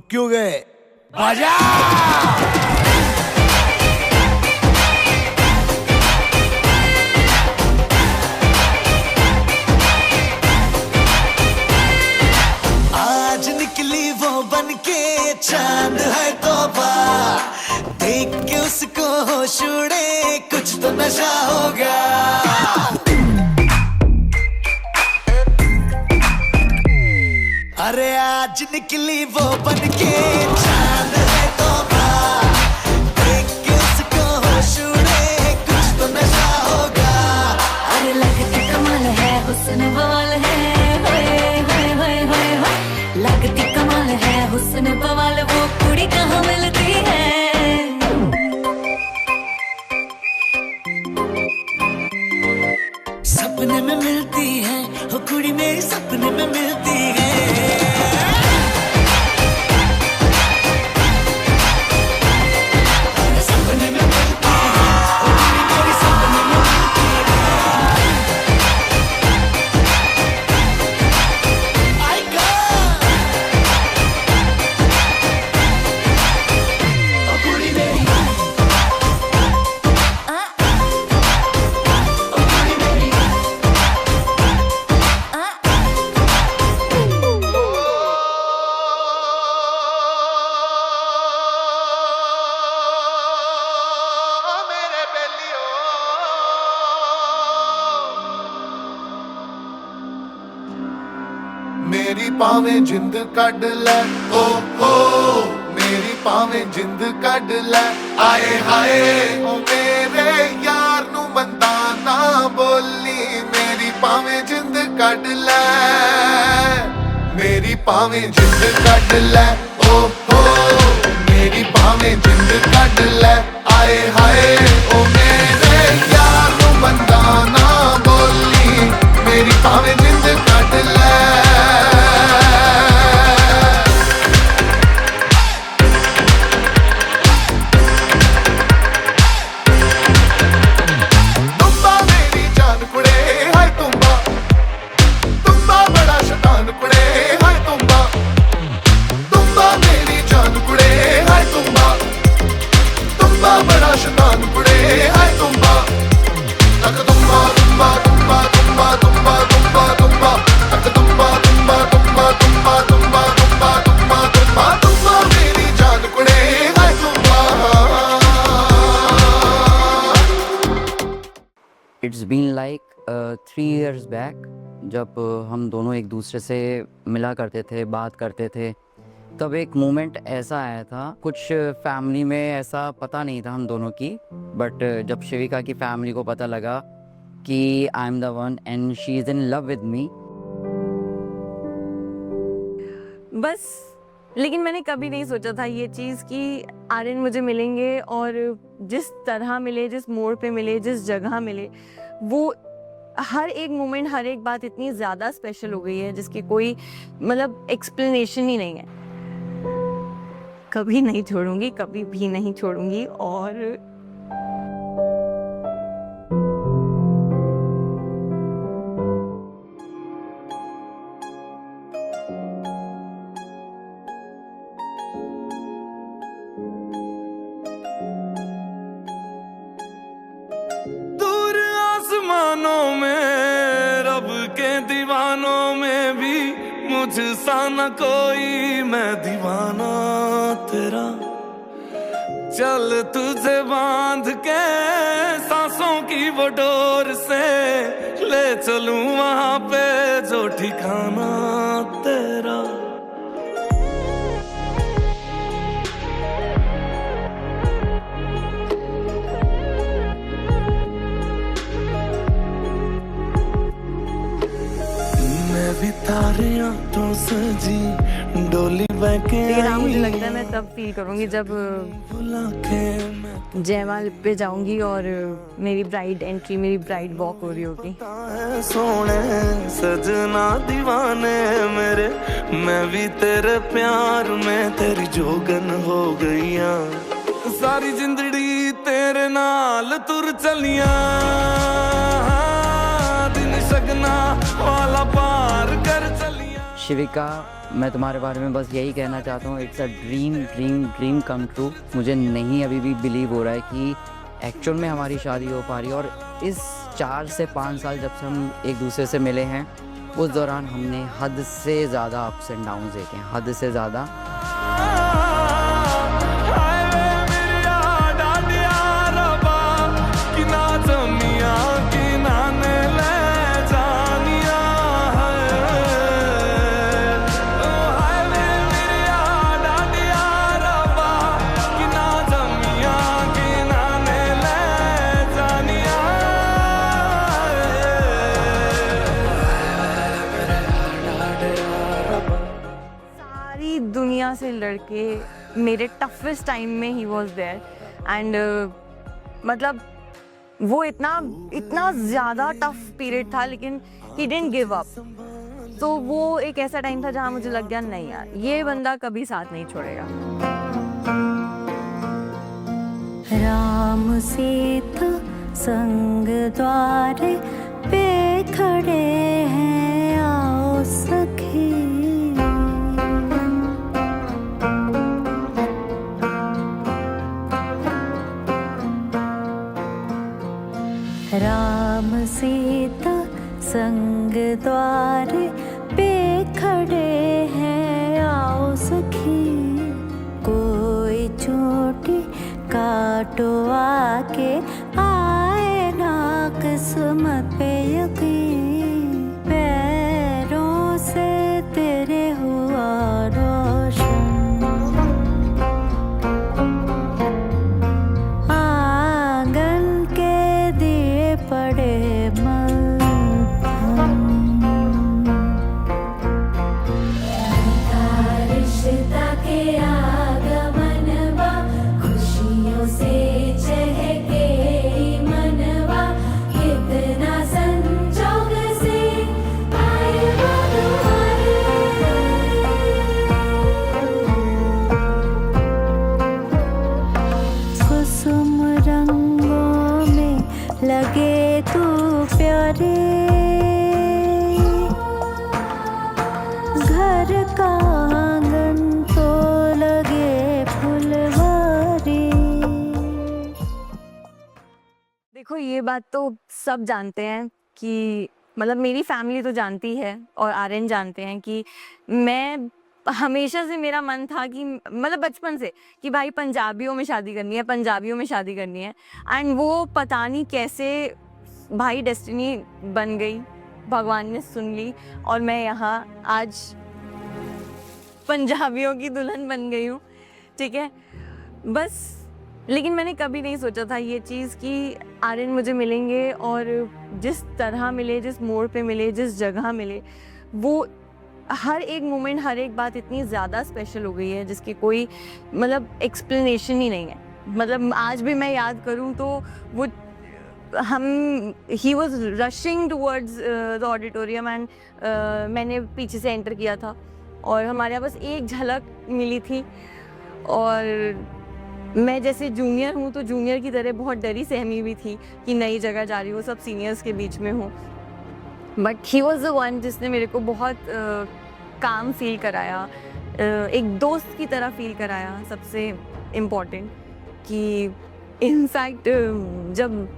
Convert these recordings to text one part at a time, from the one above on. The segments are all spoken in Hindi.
रुक क्यों गए? आजा। आज निकली वो बनके चांद है तौबा, देख के उसको होश उड़े, कुछ तो नशा होगा। अरे आज निकली वो बनके चांद है तौबा, देख के उसको होश उड़े, कुछ तो नशा होगा। अरे लगती कमाल है, हुस्न बवाल है, होए होए होए होए होए। लगती कमाल है, हुस्न बवाल, वो कुड़ी कहाँ मिलती है? सपने में मिलती है, वो कुड़ी मेरी सपने में मिलती है। सपने में मिलती है, वो कुड़ी मेरी सपने में मिलती है। I got वो कुड़ी मेरी, मेरी पावें जिंद कड ले, ओ हो मेरी पावें जिंद कड ले। आए हाय ओ मेरे यार नू बंदा ना बोली, मेरी पावें जिंद कड ले, मेरी पावें जिंद कड ले, ओ हो मेरी पावें जिंद कड ले। आए हाय ओ मेरे यार नू बंदा ना बोली, मेरी पावें जिंद कड ले। It's been like 3 years back, जब हम दोनों एक दूसरे से मिला करते थे, बात करते थे, तब एक मोमेंट ऐसा आया था। कुछ फैमिली में ऐसा पता नहीं था हम दोनों की, बट जब शिविका की फैमिली को पता लगा कि I am the one and she is in love with me, बस। लेकिन मैंने कभी नहीं सोचा था ये चीज़ कि आर्यन मुझे मिलेंगे, और जिस तरह मिले, जिस मोड़ पे मिले, जिस जगह मिले, वो हर एक मोमेंट, हर एक बात इतनी ज़्यादा स्पेशल हो गई है जिसकी कोई मतलब एक्सप्लेनेशन ही नहीं है। कभी नहीं छोड़ूंगी, कभी भी नहीं छोड़ूंगी। और दूर आसमानों में, रब के दीवानों में भी मुझसा न कोई, मैं दीवाना तेरा। चल तुझे बांध के सांसों की वो डोर से, ले चलूं वहां पे जो ठिकाना तेरा। भी तारियां तो सजी डोली बहके तेरा मुझे लगता है मैं तब फील करूंगी जब जयमाल पे जाऊंगी और मेरी ब्राइड एंट्री, मेरी ब्राइड वॉक हो रही होगी। सोने सजना दीवाने मेरे, मैं भी तेरे प्यार में तेरी जोगन हो गईया। सारी जिंदड़ी तेरे नाल तुर चलिया, दिन सगना वाला पार कर चलिया। शिविका, मैं तुम्हारे बारे में बस यही कहना चाहता हूँ, it's a dream dream dream come true. मुझे नहीं अभी भी बिलीव हो रहा है कि एक्चुअल में हमारी शादी हो पा रही है। और इस 4 से 5 साल जब से हम एक दूसरे से मिले हैं, उस दौरान हमने हद से ज़्यादा अप्स एंड डाउन्स देखे हैं, हद से ज़्यादा। सारी दुनिया से लड़के मेरे टफेस्ट टाइम में ही वॉज देयर एंड मतलब वो इतना ज़्यादा टफ पीरियड था, लेकिन ही डिडंट गिव अप। तो वो एक ऐसा टाइम था जहाँ मुझे लग गया नहीं यार, ये बंदा कभी साथ नहीं छोड़ेगा। राम सीता संग द्वारे पे खड़े हैं, आओ सखी। राम सीता संग द्वारे पे खड़े हैं, आओ सखी। कोई चोटी काटो आके, आए ना किस्मत पे यकीन। पैरों से तेरे हुआ रोशन, आंगन के दिए पड़े मलधम। रिश्ता के आगमन बा, खुशियों से चहके मनवा। कितना संजोग से आए वो दुआरे। कुसुम रंगों में लगे तू प्यारे, घर का आंगन तो लगे फुलवारी। देखो ये बात तो सब जानते हैं कि मतलब मेरी फैमिली तो जानती है और आर्यन जानते हैं कि मैं हमेशा से मेरा मन था कि मतलब बचपन से कि भाई पंजाबियों में शादी करनी है, पंजाबियों में शादी करनी है। एंड वो पता नहीं कैसे भाई डेस्टिनी बन गई, भगवान ने सुन ली और मैं यहाँ आज पंजाबियों की दुल्हन बन गई हूँ, ठीक है। बस लेकिन मैंने कभी नहीं सोचा था ये चीज़ कि आर्यन मुझे मिलेंगे और जिस तरह मिले, जिस मोड़ पे मिले, जिस जगह मिले, वो हर एक मोमेंट, हर एक बात इतनी ज़्यादा स्पेशल हो गई है जिसकी कोई मतलब एक्सप्लेनेशन ही नहीं है। मतलब आज भी मैं याद करूँ तो वो he was rushing towards the auditorium and मैंने पीछे से एंटर किया था और हमारे यहाँ बस एक झलक मिली थी। और मैं जैसे जूनियर हूँ तो जूनियर की तरह बहुत डरी सहमी भी थी कि नई जगह जा रही हूँ, सब सीनियर्स के बीच में हूँ। But he was the one जिसने मेरे को बहुत काम फील कराया, एक दोस्त की तरह फील कराया। सबसे इम्पोर्टेंट कि इनफैक्ट जब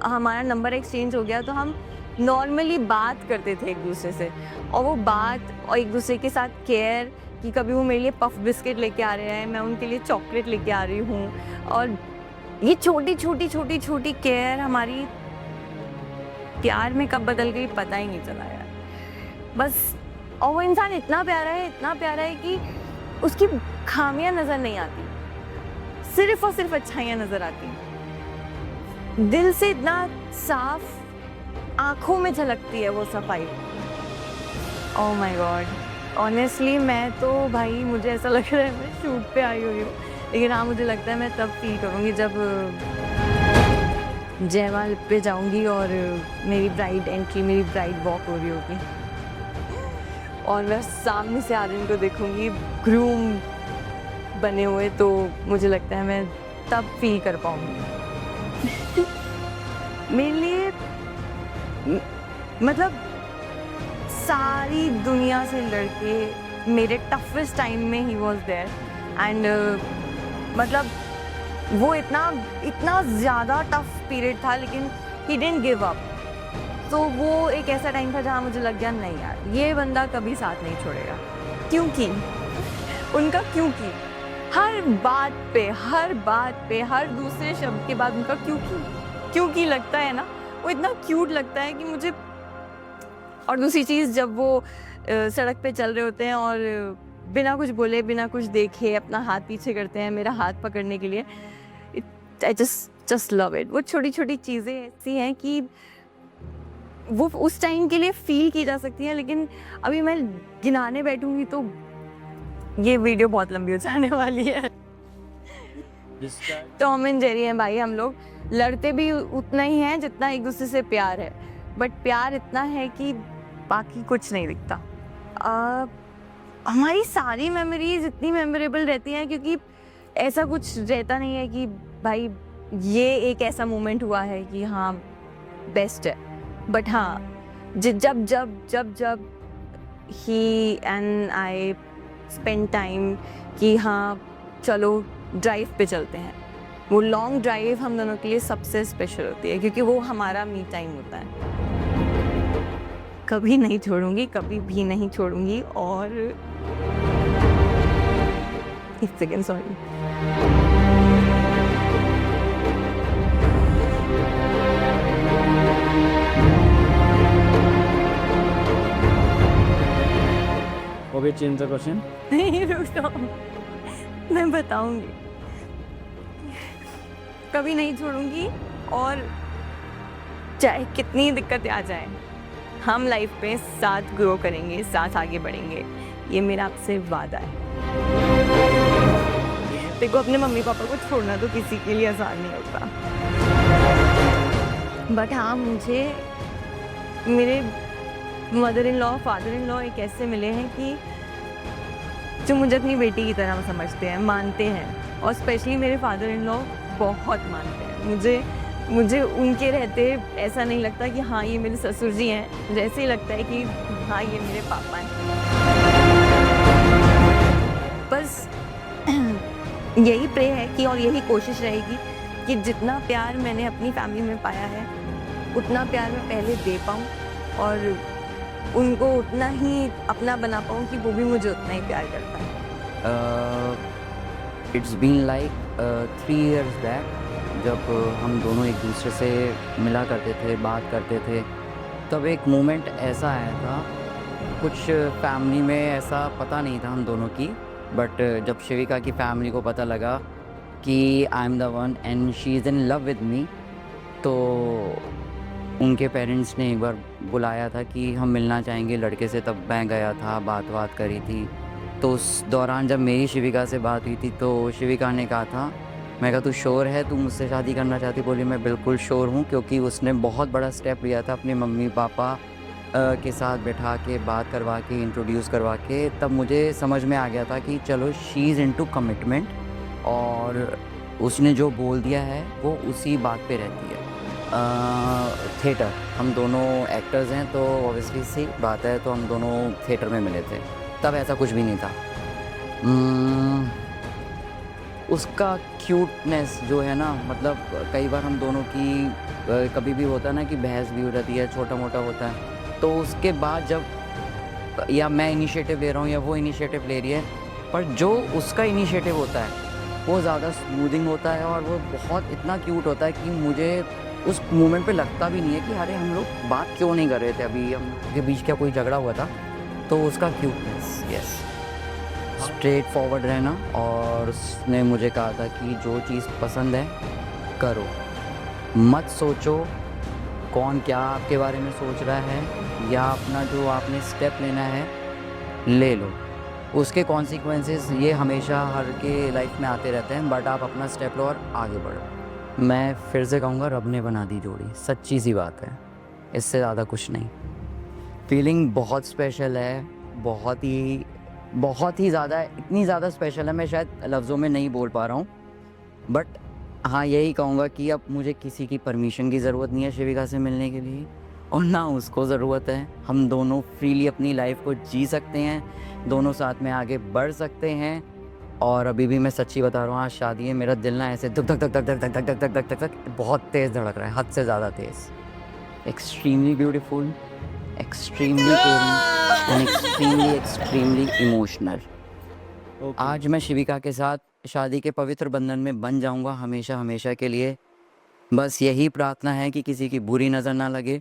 हमारा नंबर एक्सचेंज हो गया तो हम नॉर्मली बात करते थे एक दूसरे से, और वो बात और एक दूसरे के साथ केयर कि कभी वो मेरे लिए पफ बिस्किट लेके आ रहे हैं, मैं उनके लिए चॉकलेट लेके आ रही हूँ। और ये छोटी छोटी छोटी छोटी केयर हमारी प्यार में कब बदल गई पता ही नहीं चला यार। बस और वो इंसान इतना प्यारा है कि उसकी खामियां नज़र नहीं आती, सिर्फ और सिर्फ अच्छाइयाँ नज़र आती। दिल से इतना साफ, आँखों में झलकती है वो सफाई। ओह माय गॉड, ऑनेस्टली मैं तो भाई मुझे ऐसा लग रहा है मैं शूट पे आई हुई हूँ। लेकिन हाँ, मुझे लगता है मैं तब फील करूँगी जब जयमाल पे जाऊँगी और मेरी ब्राइड एंट्री, मेरी ब्राइड वॉक हो रही होगी और मैं सामने से आर्यन को देखूँगी ग्रूम बने हुए, तो मुझे लगता है मैं तब फील कर मेरे लिए मतलब सारी दुनिया से लड़के मेरे टफेस्ट टाइम में ही वॉज देयर एंड मतलब वो इतना ज़्यादा टफ पीरियड था लेकिन ही डिडंट गिव अप। तो वो एक ऐसा टाइम था जहाँ मुझे लग गया नहीं यार ये बंदा कभी साथ नहीं छोड़ेगा, क्योंकि उनका हर बात पे हर दूसरे शब्द के बाद उनका क्योंकि लगता है ना, वो इतना क्यूट लगता है कि मुझे। और दूसरी चीज़ जब वो सड़क पे चल रहे होते हैं और बिना कुछ बोले बिना कुछ देखे अपना हाथ पीछे करते हैं मेरा हाथ पकड़ने के लिए, आई जस्ट लव इट। वो छोटी छोटी चीज़ें ऐसी हैं कि वो उस टाइम के लिए फील की जा सकती हैं, लेकिन अभी मैं गिनाने बैठूंगी तो ये वीडियो बहुत लंबी हो जाने वाली है। टॉम एंड जेरी हैं भाई, हम लोग लड़ते भी उतना ही हैं जितना एक दूसरे से प्यार है, बट प्यार इतना है कि बाकी कुछ नहीं दिखता। हमारी सारी मेमोरीज इतनी मेमोरेबल रहती हैं क्योंकि ऐसा कुछ रहता नहीं है कि भाई ये एक ऐसा मोमेंट हुआ है कि हाँ बेस्ट है, बट हाँ जब जब जब जब ही एंड आई स्पेंड टाइम कि हाँ चलो ड्राइव पे चलते हैं, वो लॉन्ग ड्राइव हम दोनों के लिए सबसे स्पेशल होती है क्योंकि वो हमारा मी टाइम होता है। कभी नहीं छोड़ूंगी, कभी भी नहीं छोड़ूंगी। और एक second sorry, okay change the question. नहीं रुक जाओ, मैं बताऊंगी। कभी नहीं छोड़ूंगी और चाहे कितनी दिक्कतें आ जाए हम लाइफ पे साथ ग्रो करेंगे, साथ आगे बढ़ेंगे, ये मेरा आपसे वादा है। देखो अपने मम्मी पापा को छोड़ना तो किसी के लिए आसान नहीं होता, बट हाँ मुझे मेरे mother in law father in law एक ऐसे मिले हैं कि जो मुझे अपनी बेटी की तरह समझते हैं, मानते हैं, और स्पेशली मेरे फादर इन लॉ बहुत मानते हैं। मुझे उनके रहते ऐसा नहीं लगता कि हाँ ये मेरे ससुर जी हैं, जैसे ही लगता है कि हाँ ये मेरे पापा हैं। बस यही प्रे है कि और यही कोशिश रहेगी कि जितना प्यार मैंने अपनी फैमिली में पाया है उतना प्यार मैं पहले दे पाऊँ और उनको उतना ही अपना बना पाऊँ कि वो भी मुझे उतना ही प्यार करता है। It's been like 3 years back जब हम दोनों एक दूसरे से मिला करते थे, बात करते थे, तब एक मोमेंट ऐसा आया था। कुछ फैमिली में ऐसा पता नहीं था हम दोनों की, बट जब शिविका की फैमिली को पता लगा कि I am the one and she is in love with me, तो उनके पेरेंट्स ने एक बार बुलाया था कि हम मिलना चाहेंगे लड़के से। तब मैं गया था, बात करी थी। तो उस दौरान जब मेरी शिविका से बात हुई थी तो शिविका ने कहा था, मैं कहा तू श्योर है, तू मुझसे शादी करना चाहती? बोली मैं बिल्कुल श्योर हूँ, क्योंकि उसने बहुत बड़ा स्टेप लिया था अपने मम्मी पापा के साथ बैठा के, बात करवा के, इंट्रोड्यूस करवा के। तब मुझे समझ में आ गया था कि चलो शी इज़ इनटू कमिटमेंट, और उसने जो बोल दिया है वो उसी बात पे रहती है। थिएटर, हम दोनों एक्टर्स हैं तो ऑब्वियसली सी बात है, तो हम दोनों थिएटर में मिले थे। तब ऐसा कुछ भी नहीं था। उसका क्यूटनेस जो है ना, मतलब कई बार हम दोनों की कभी भी होता है ना कि बहस भी हो जाती है, छोटा मोटा होता है, तो उसके बाद जब या मैं इनिशिएटिव ले रहा हूँ या वो इनिशिएटिव ले रही है, पर जो उसका इनिशिएटिव होता है वो ज़्यादा स्मूदिंग होता है और वो बहुत इतना क्यूट होता है कि मुझे उस मोमेंट पे लगता भी नहीं है कि अरे हम लोग बात क्यों नहीं कर रहे थे, अभी हम के बीच क्या कोई झगड़ा हुआ था। तो उसका क्यूटनेस, यस, स्ट्रेट फॉरवर्ड रहना, और उसने मुझे कहा था कि जो चीज़ पसंद है करो, मत सोचो कौन क्या आपके बारे में सोच रहा है, या अपना जो आपने स्टेप लेना है ले लो, उसके कॉन्सिक्वेंसेस ये हमेशा हर के लाइफ में आते रहते हैं, बट आप अपना स्टेप लो और आगे बढ़ो। मैं फिर से कहूँगा रब ने बना दी जोड़ी, सच्ची सी बात है, इससे ज़्यादा कुछ नहीं। फीलिंग बहुत स्पेशल है, बहुत ही ज़्यादा, इतनी ज़्यादा स्पेशल है मैं शायद लफ्ज़ों में नहीं बोल पा रहा हूँ। बट हाँ यही कहूँगा कि अब मुझे किसी की परमिशन की ज़रूरत नहीं है शिविका से मिलने के लिए, और ना उसको ज़रूरत है। हम दोनों फ्रीली अपनी लाइफ को जी सकते हैं, दोनों साथ में आगे बढ़ सकते हैं। और अभी भी मैं सच्ची बता रहा हूँ, आज शादी है, मेरा दिल ना ऐसे धक धक धक धक धक धक धक धक धक धक धक धक बहुत तेज़ धड़क रहा है, हद से ज़्यादा तेज़। Extremely beautiful, extremely caring and extremely emotional. आज मैं शिविका के साथ शादी के पवित्र बंधन में बन जाऊंगा हमेशा हमेशा के लिए। बस यही प्रार्थना है कि किसी की बुरी नज़र ना लगे।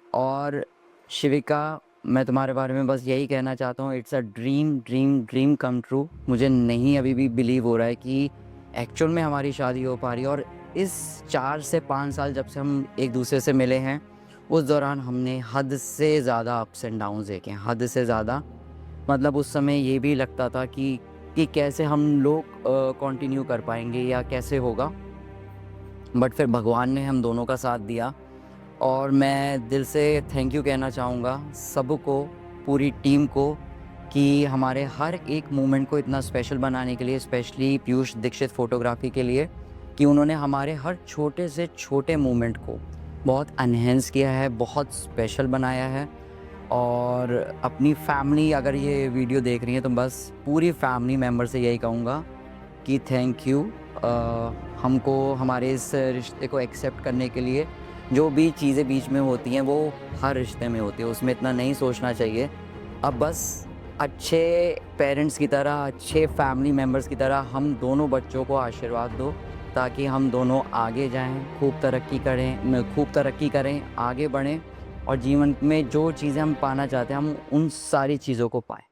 और शिविका, मैं तुम्हारे बारे में बस यही कहना चाहता हूँ, it's a dream dream dream come true. मुझे नहीं अभी भी बिलीव हो रहा है कि एक्चुअल में हमारी शादी हो पा रही है। और इस 4 से 5 साल जब से हम एक दूसरे से मिले हैं, उस दौरान हमने हद से ज़्यादा अप्स एंड डाउन्स देखे हैं, हद से ज़्यादा। मतलब उस समय ये भी लगता था कि कैसे हम लोग कंटिन्यू कर पाएंगे या कैसे होगा। बट फिर भगवान ने हम दोनों का साथ दिया। और मैं दिल से थैंक यू कहना चाहूँगा सबको, पूरी टीम को, कि हमारे हर एक मोमेंट को इतना स्पेशल बनाने के लिए, स्पेशली पीयूष दीक्षित फ़ोटोग्राफी के लिए, कि उन्होंने हमारे हर छोटे से छोटे मोमेंट को बहुत एनहेंस किया है, बहुत स्पेशल बनाया है। और अपनी फैमिली अगर ये वीडियो देख रही है तो बस पूरी फैमिली मेम्बर से यही कहूँगा कि थैंक यू हमको हमारे इस रिश्ते को एक्सेप्ट करने के लिए। जो भी चीज़ें बीच में होती हैं वो हर रिश्ते में होती है, उसमें इतना नहीं सोचना चाहिए। अब बस अच्छे पेरेंट्स की तरह, अच्छे फैमिली मेम्बर्स की तरह हम दोनों बच्चों को आशीर्वाद दो, ताकि हम दोनों आगे जाएं, खूब तरक्की करें, आगे बढ़ें और जीवन में जो चीज़ें हम पाना चाहते हैं हम उन सारी चीज़ों को पाएं।